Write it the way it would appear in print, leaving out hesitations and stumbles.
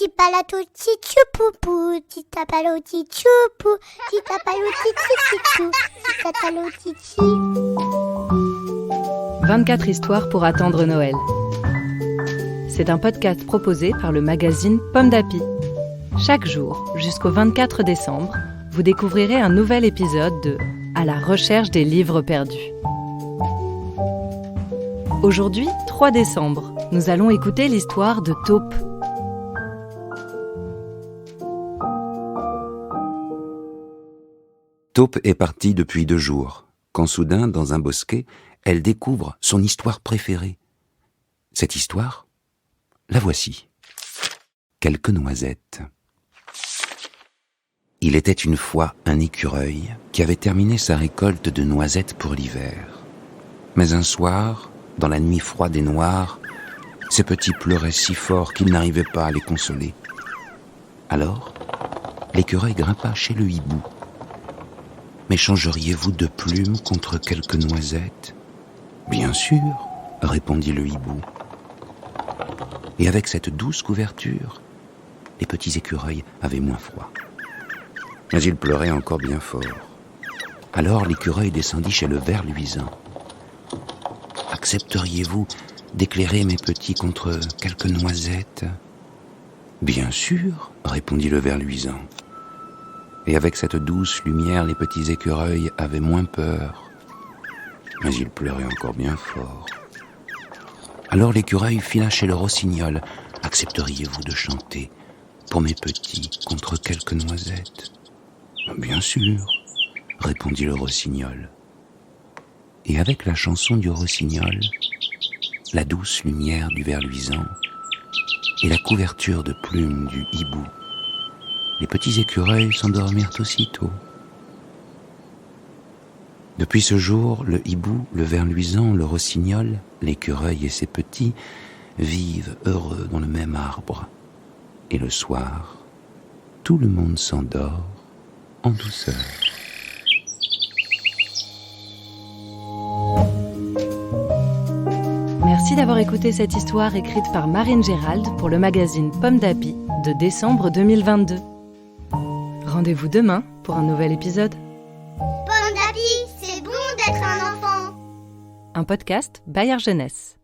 Titapalato titchoupoupou, titapalo titchoupou, titapalo titchichou, titapalo titchi. 24 histoires pour attendre Noël. C'est un podcast proposé par le magazine Pomme d'Api. Chaque jour, jusqu'au 24 décembre, vous découvrirez un nouvel épisode de À la recherche des livres perdus. Aujourd'hui, 3 décembre, nous allons écouter l'histoire de Taupe. Taupe est partie depuis 2 jours, quand soudain, dans un bosquet, elle découvre son histoire préférée. Cette histoire, la voici. Quelques noisettes. Il était une fois un écureuil qui avait terminé sa récolte de noisettes pour l'hiver. Mais un soir, dans la nuit froide et noire, ses petits pleuraient si fort qu'il n'arrivait pas à les consoler. Alors, l'écureuil grimpa chez le hibou. « M'échangeriez-vous de plumes contre quelques noisettes ?»« Bien sûr, » répondit le hibou. Et avec cette douce couverture, les petits écureuils avaient moins froid. Mais ils pleuraient encore bien fort. Alors l'écureuil descendit chez le ver luisant. « Accepteriez-vous d'éclairer mes petits contre quelques noisettes ?»« Bien sûr, » répondit le ver luisant. Et avec cette douce lumière, les petits écureuils avaient moins peur. Mais ils pleuraient encore bien fort. Alors l'écureuil fila chez le rossignol. « Accepteriez-vous de chanter pour mes petits contre quelques noisettes ?»« Bien sûr, » répondit le rossignol. Et avec la chanson du rossignol, la douce lumière du ver luisant et la couverture de plumes du hibou, les petits écureuils s'endormirent aussitôt. Depuis ce jour, le hibou, le ver luisant, le rossignol, l'écureuil et ses petits vivent heureux dans le même arbre. Et le soir, tout le monde s'endort en douceur. Merci d'avoir écouté cette histoire écrite par Marine Gérald pour le magazine Pomme d'Api de décembre 2022. Rendez-vous demain pour un nouvel épisode. Pomme d'Api, c'est bon d'être un enfant. Un podcast Bayard Jeunesse.